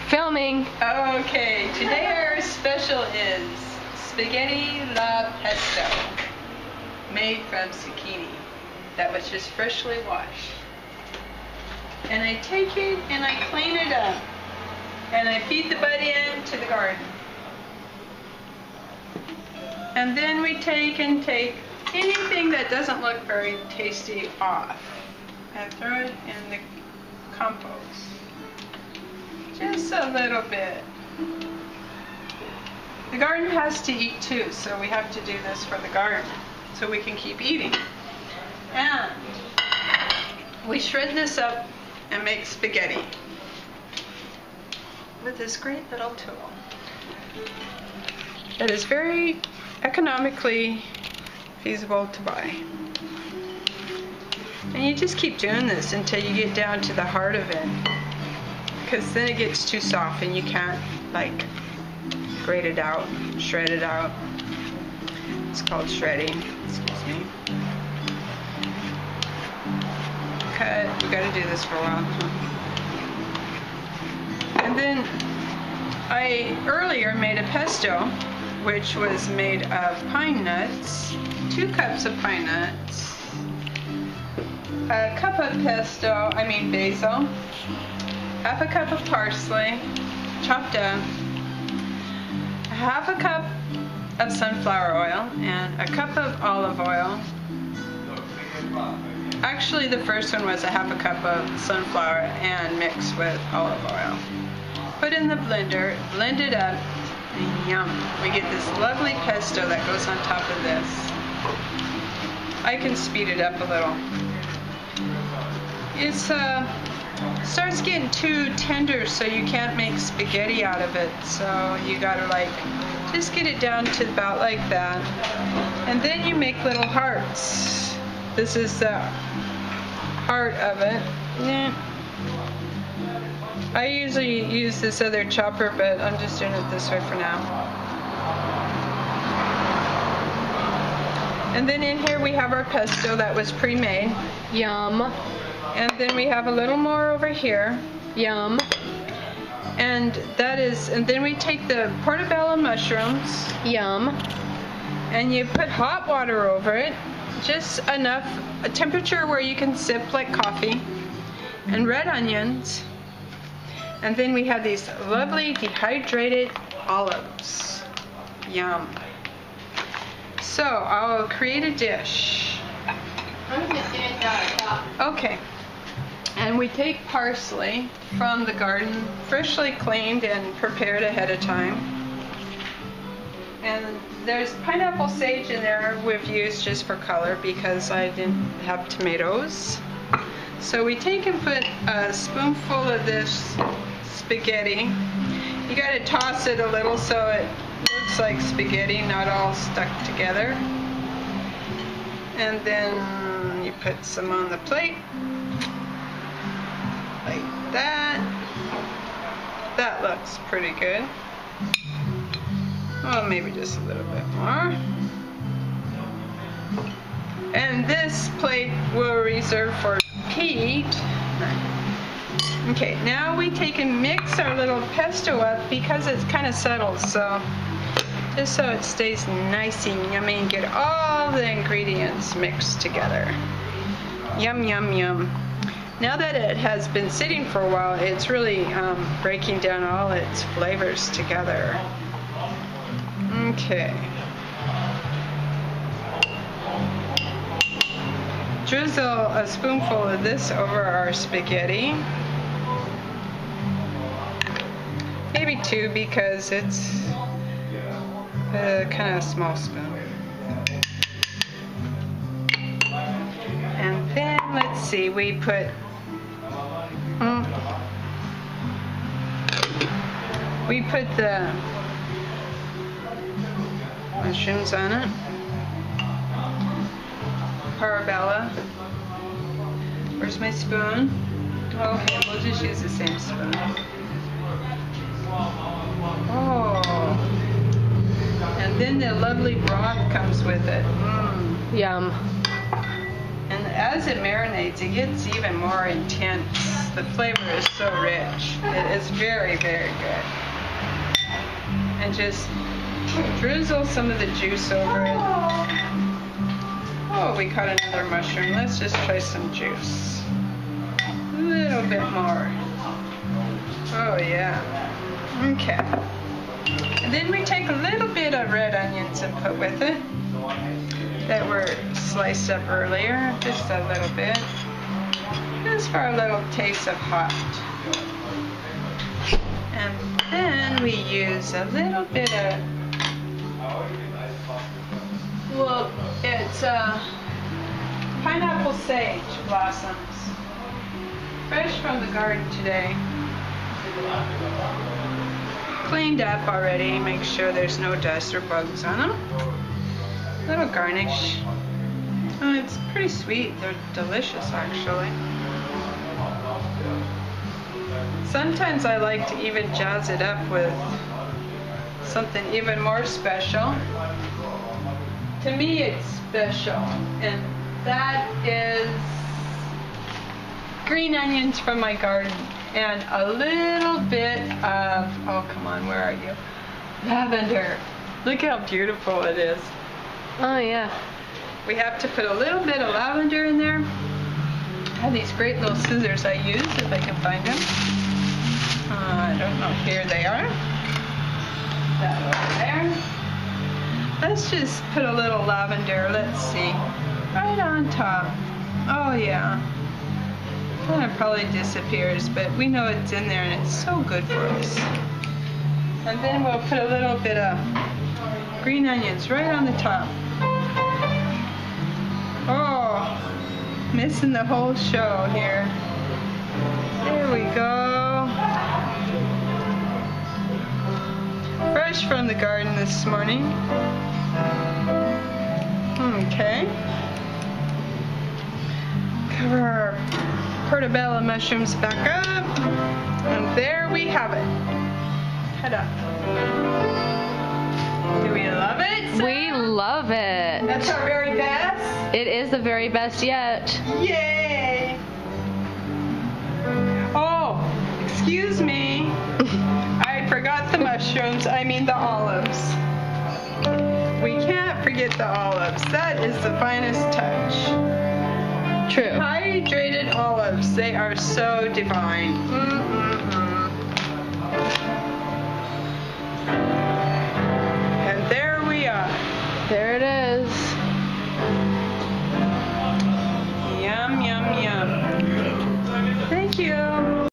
Filming. Okay, today our special is spaghetti alla pesto, made from zucchini that was just freshly washed. And I take it and I clean it up and I feed the butt end to the garden. And then we take anything that doesn't look very tasty off and throw it in the compost. Just a little bit. The garden has to eat too, so we have to do this for the garden so we can keep eating. And we shred this up and make spaghetti with this great little tool that is very economically feasible to buy. And you just keep doing this until you get down to the heart of it, because then it gets too soft and you can't like grate it out, shred it out. It's called shredding. Excuse me. Cut. We got to do this for a while. And then I earlier made a pesto, which was made of pine nuts, 2 cups of pine nuts, a cup of basil, half a cup of parsley, chopped up, half a cup of sunflower oil, and a cup of olive oil. Actually, the first one was a half a cup of sunflower and mixed with olive oil. Put in the blender, blend it up, and yum. We get this lovely pesto that goes on top of this. I can speed it up a little. It starts getting too tender, so you can't make spaghetti out of it. So you gotta just get it down to about like that. And then you make little hearts. This is the heart of it. I usually use this other chopper, but I'm just doing it this way for now. And then in here we have our pesto that was pre-made. Yum. And then we have a little more over here. Yum. And then we take the portobello mushrooms. Yum. And you put hot water over it, just enough, a temperature where you can sip like coffee, and red onions. And then we have these lovely dehydrated olives. Yum. So I'll create a dish. Okay. And we take parsley from the garden, freshly cleaned and prepared ahead of time. And there's pineapple sage in there we've used just for color because I didn't have tomatoes. So we take and put a spoonful of this spaghetti. You got to toss it a little so it looks like spaghetti, not all stuck together. And then you put some on the plate. Like that. That looks pretty good. Well, maybe just a little bit more. And this plate we'll reserve for Pete. Okay, now we take and mix our little pesto up because it's kind of settled, so just so it stays nice and yummy and get all the ingredients mixed together. Yum, yum, yum. Now that it has been sitting for a while, it's really breaking down all its flavors together. Okay. Drizzle a spoonful of this over our spaghetti. Maybe 2 because it's a kind of small spoon. And then let's see, we put the mushrooms on it. Portobello. Where's my spoon? Okay, we'll just use the same spoon. Oh. And then the lovely broth comes with it. Yum. And as it marinates, it gets even more intense. the flavor is so rich. It is very, very good. And just drizzle some of the juice over it. Oh, we caught another mushroom. Let's just try some juice. A little bit more. Oh, yeah. Okay. And then we take a little bit of red onions and put with it that were sliced up earlier. Just a little bit. Just for a little taste of hot. And then we use a little bit of, well, it's pineapple sage blossoms. Fresh from the garden today. Cleaned up already, make sure there's no dust or bugs on them. Little garnish. Oh, it's pretty sweet. They're delicious, actually. Sometimes I like to even jazz it up with something even more special. To me, it's special, and that is green onions from my garden and a little bit of, oh come on, where are you? Lavender. Look how beautiful it is. Oh yeah. We have to put a little bit of lavender in there. I have these great little scissors I use if I can find them. I don't know. Here they are. That over there. Let's just put a little lavender. Let's see. Right on top. Oh yeah. Kind of probably disappears, but we know it's in there and it's so good for us. And then we'll put a little bit of green onions right on the top. Oh, missing the whole show here. There we go. Fresh from the garden this morning. Okay. Cover our portobello mushrooms back up. And there we have it. Ta-da. Do we love it? We love it. That's our very best? It is the very best yet. Yay! Oh, excuse me. I forgot the mushrooms. I mean the olives. We can't forget the olives. That is the finest touch. True. Hydrated olives. They are so divine.